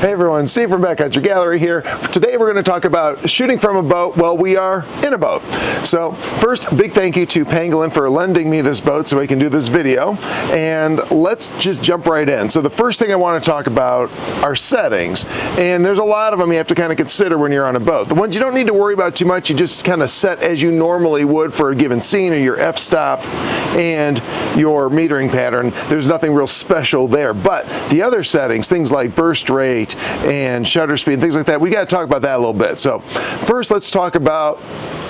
Hey everyone, Steve from Backcountry Gallery here. Today we're going to talk about shooting from a boat while we are in a boat. So first, big thank you to Pangolin for lending me this boat so I can do this video. And let's just jump right in. So the first thing I want to talk about are settings. And there's a lot of them you have to kind of consider when you're on a boat. The ones you don't need to worry about too much, you just kind of set as you normally would for a given scene, or your f-stop and your metering pattern. There's nothing real special there. But the other settings, things like burst rate and shutter speed, things like that, we got to talk about that a little bit. So first, let's talk about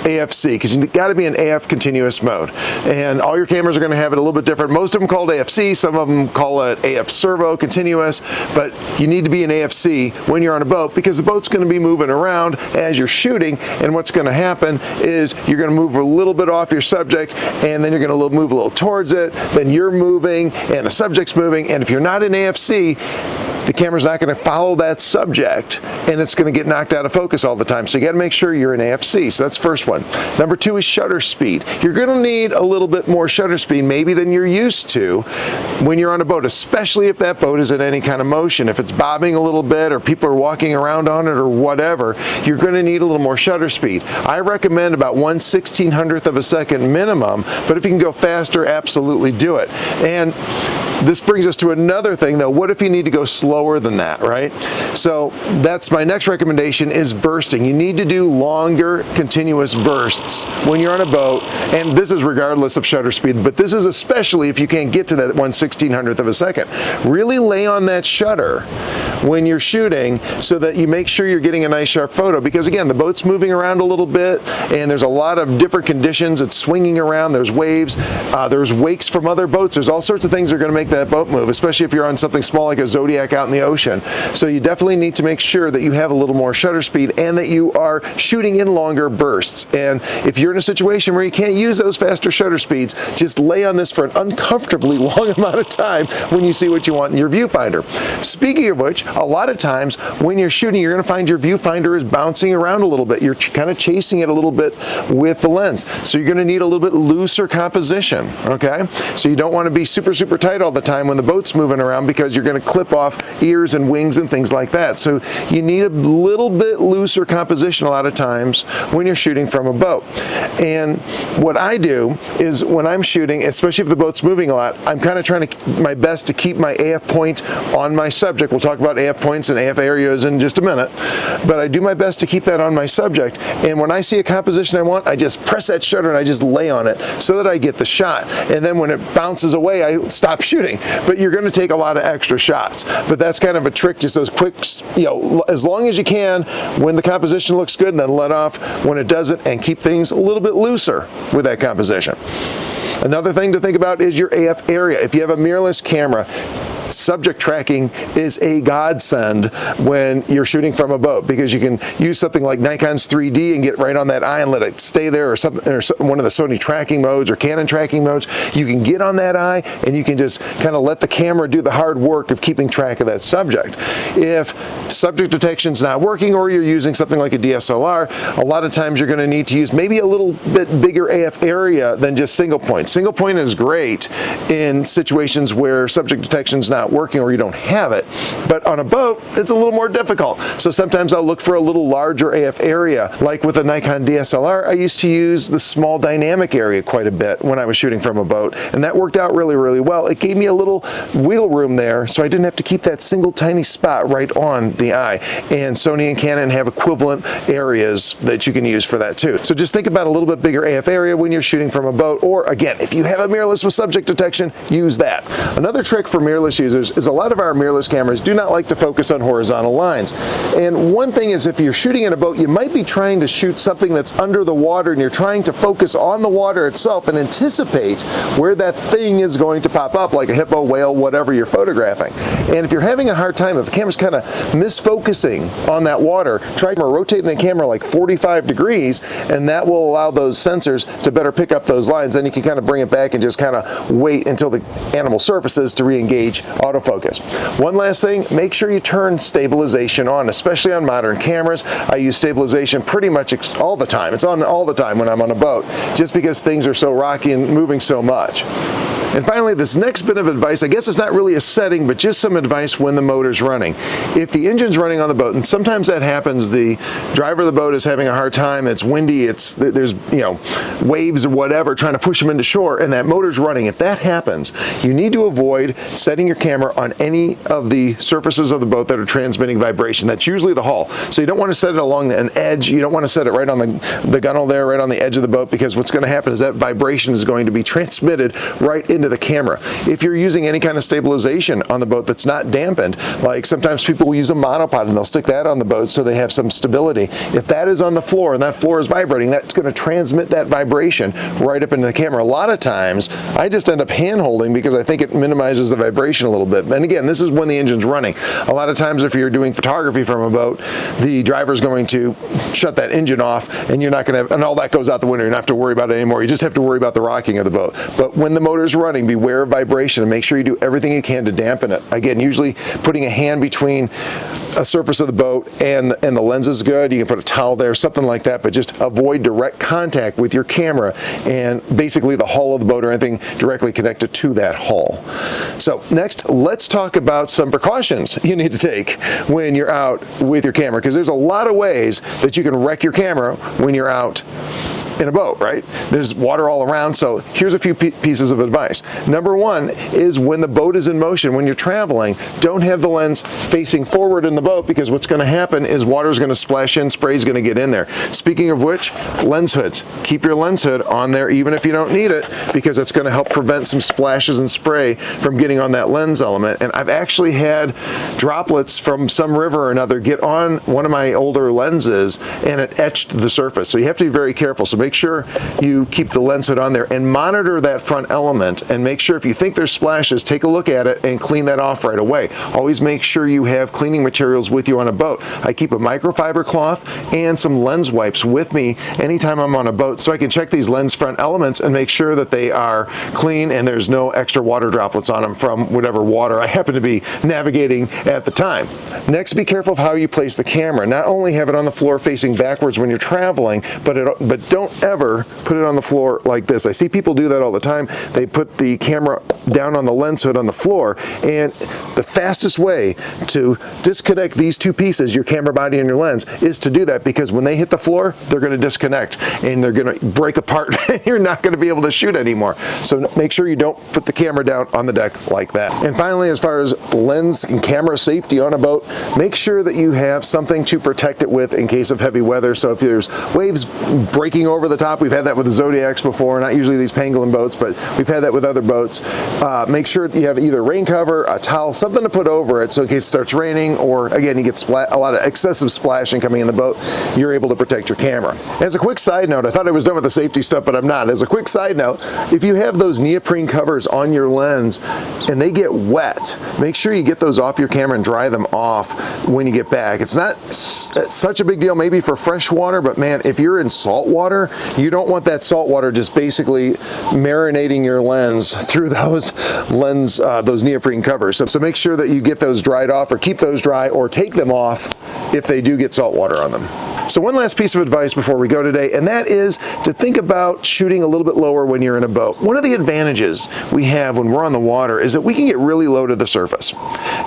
AFC, because you got to be in AF continuous mode, and all your cameras are going to have it a little bit different. Most of them called AFC, some of them call it AF servo continuous, but you need to be in AFC when you're on a boat, because the boat's going to be moving around as you're shooting, and what's going to happen is you're going to move a little bit off your subject, and then you're going to move a little towards it, then you're moving and the subject's moving, and if you're not in AFC, the camera's not going to follow that subject, and it's going to get knocked out of focus all the time. So you got to make sure you're in AFC. So that's the first one. Number two is shutter speed. You're going to need a little bit more shutter speed maybe than you're used to when you're on a boat, especially if that boat is in any kind of motion. If it's bobbing a little bit or people are walking around on it or whatever, you're going to need a little more shutter speed. I recommend about 1/1600th of a second minimum, but if you can go faster, absolutely do it. And this brings us to another thing though. What if you need to go slower than that, right? So that's my next recommendation, is bursting. You need to do longer continuous bursts when you're on a boat, and this is regardless of shutter speed, but this is especially if you can't get to that 1/1600th of a second. Really lay on that shutter when you're shooting so that you make sure you're getting a nice sharp photo, because again, the boat's moving around a little bit and there's a lot of different conditions. It's swinging around, there's waves, there's wakes from other boats, there's all sorts of things that are going to make that boat move, especially if you're on something small like a Zodiac out in the ocean. So you definitely need to make sure that you have a little more shutter speed and that you are shooting in longer bursts. And if you're in a situation where you can't use those faster shutter speeds, just lay on this for an uncomfortably long amount of time when you see what you want in your viewfinder. Speaking of which, a lot of times when you're shooting, you're going to find your viewfinder is bouncing around a little bit. You're kind of chasing it a little bit with the lens. So you're going to need a little bit looser composition, okay? So you don't want to be super, super tight all the time when the boat's moving around, because you're going to clip off ears and wings and things like that. So you need a little bit looser composition a lot of times when you're shooting from a boat. And what I do is when I'm shooting, especially if the boat's moving a lot, I'm kind of trying to my best to keep my AF point on my subject. We'll talk about AF points and AF areas in just a minute, but I do my best to keep that on my subject. And when I see a composition I want, I just press that shutter and I just lay on it so that I get the shot. And then when it bounces away, I stop shooting. But you're going to take a lot of extra shots. But that's kind of a trick, just those quick, as long as you can when the composition looks good, and then let off when it doesn't, and keep things a little bit looser with that composition. Another thing to think about is your AF area. If you have a mirrorless camera, subject tracking is a godsend when you're shooting from a boat, because you can use something like Nikon's 3D and get right on that eye and let it stay there, or something, or one of the Sony tracking modes or Canon tracking modes. You can get on that eye and you can just kind of let the camera do the hard work of keeping track of that subject. If subject detection's not working, or you're using something like a DSLR, a lot of times you're going to need to use maybe a little bit bigger AF area than just single point. Single point is great in situations where subject detection's not working or you don't have it, but on a boat it's a little more difficult. So sometimes I'll look for a little larger AF area. Like with a Nikon DSLR, I used to use the small dynamic area quite a bit when I was shooting from a boat, and that worked out really, really well. It gave me a little wheel room there, so I didn't have to keep that single tiny spot right on the eye. And Sony and Canon have equivalent areas that you can use for that too. So just think about a little bit bigger AF area when you're shooting from a boat, or again, if you have a mirrorless with subject detection, use that. Another trick for mirrorless users is a lot of our mirrorless cameras do not like to focus on horizontal lines. And one thing is, if you're shooting in a boat, you might be trying to shoot something that's under the water, and you're trying to focus on the water itself and anticipate where that thing is going to pop up, like a hippo, whale, whatever you're photographing. And if you're having a hard time, if the camera's kind of misfocusing on that water, try rotating the camera like 45 degrees, and that will allow those sensors to better pick up those lines. Then you can kind of bring it back and just kind of wait until the animal surfaces to re-engage autofocus. One last thing, make sure you turn stabilization on, especially on modern cameras. I use stabilization pretty much all the time. It's on all the time when I'm on a boat, just because things are so rocky and moving so much. And finally, this next bit of advice, I guess it's not really a setting, but just some advice when the motor's running. If the engine's running on the boat, and sometimes that happens, the driver of the boat is having a hard time, it's windy, there's waves or whatever trying to push them into shore, and that motor's running. If that happens, you need to avoid setting your camera on any of the surfaces of the boat that are transmitting vibration. That's usually the hull. So you don't want to set it along an edge. You don't want to set it right on the gunnel there, right on the edge of the boat, because what's going to happen is that vibration is going to be transmitted right into the camera. If you're using any kind of stabilization on the boat that's not dampened, like sometimes people will use a monopod and they'll stick that on the boat so they have some stability. If that is on the floor and that floor is vibrating, that's going to transmit that vibration right up into the camera. A lot of times I just end up hand holding because I think it minimizes the vibration a little bit. And again, this is when the engine's running. A lot of times if you're doing photography from a boat, the driver's going to shut that engine off and you're not going to, and all that goes out the window. You don't have to worry about it anymore. You just have to worry about the rocking of the boat. But when the motor's running, beware of vibration and make sure you do everything you can to dampen it. Again, usually putting a hand between a surface of the boat and the lens is good. You can put a towel there, something like that, but just avoid direct contact with your camera and basically the hull of the boat or anything directly connected to that hull. So next, let's talk about some precautions you need to take when you're out with your camera, because there's a lot of ways that you can wreck your camera when you're out in a boat, right? There's water all around, so here's a few pieces of advice. Number one is when the boat is in motion, when you're traveling, don't have the lens facing forward in the boat, because what's going to happen is water's going to splash in, spray's going to get in there. Speaking of which, lens hoods. Keep your lens hood on there even if you don't need it, because it's going to help prevent some splashes and spray from getting on that lens element. And I've actually had droplets from some river or another get on one of my older lenses and it etched the surface. So you have to be very careful. So make sure you keep the lens hood on there and monitor that front element, and make sure if you think there's splashes, take a look at it and clean that off right away. Always make sure you have cleaning materials with you on a boat. I keep a microfiber cloth and some lens wipes with me anytime I'm on a boat, so I can check these lens front elements and make sure that they are clean and there's no extra water droplets on them from whatever water I happen to be navigating at the time. Next, be careful of how you place the camera. Not only have it on the floor facing backwards when you're traveling, but don't ever put it on the floor like this. I see people do that all the time. They put the camera down on the lens hood on the floor, and the fastest way to disconnect these two pieces, your camera body and your lens, is to do that, because when they hit the floor, they're going to disconnect and they're going to break apart and you're not going to be able to shoot anymore. So make sure you don't put the camera down on the deck like that. And finally, as far as lens and camera safety on a boat, make sure that you have something to protect it with in case of heavy weather. So if there's waves breaking over the top, we've had that with the Zodiacs before, not usually these pangolin boats, but we've had that with other boats. Make sure you have either rain cover, a towel, something to put over it, so in case it starts raining, or again, you get a lot of excessive splashing coming in the boat, you're able to protect your camera. As a quick side note, I thought I was done with the safety stuff, but I'm not. As a quick side note, if you have those neoprene covers on your lens and they get wet, make sure you get those off your camera and dry them off when you get back. It's not such a big deal maybe for fresh water, but man, if you're in salt water, you don't want that salt water just basically marinating your lens through those neoprene covers. So make sure that you get those dried off, or keep those dry, or take them off if they do get salt water on them. So one last piece of advice before we go today, and that is to think about shooting a little bit lower when you're in a boat. One of the advantages we have when we're on the water is that we can get really low to the surface.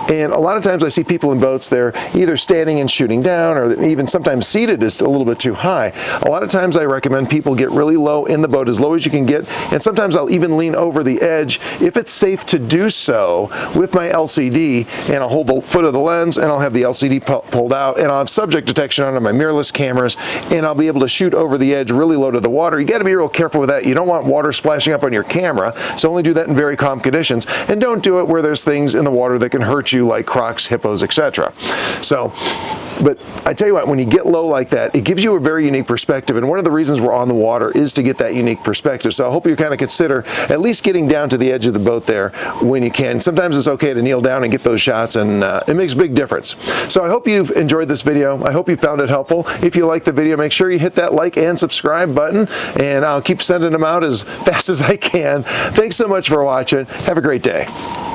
And a lot of times I see people in boats, they're either standing and shooting down, or even sometimes seated is a little bit too high. A lot of times I recommend people get really low in the boat, as low as you can get, and sometimes I'll even lean over the edge if it's safe to do so with my LCD, and I'll hold the foot of the lens and I'll have the LCD pulled out, and I'll have subject detection on my mirrorless cameras, and I'll be able to shoot over the edge really low to the water. You got to be real careful with that. You don't want water splashing up on your camera, so only do that in very calm conditions, and don't do it where there's things in the water that can hurt you, like crocs, hippos, etc. But I tell you what, when you get low like that, it gives you a very unique perspective, and one of the reasons we're on the water is to get that unique perspective. So I hope you kind of consider at least getting down to the edge of the boat there when you can. Sometimes it's okay to kneel down and get those shots, and it makes a big difference. So I hope you've enjoyed this video. I hope you found it helpful. If you like the video, make sure you hit that like and subscribe button, and I'll keep sending them out as fast as I can. Thanks so much for watching. Have a great day.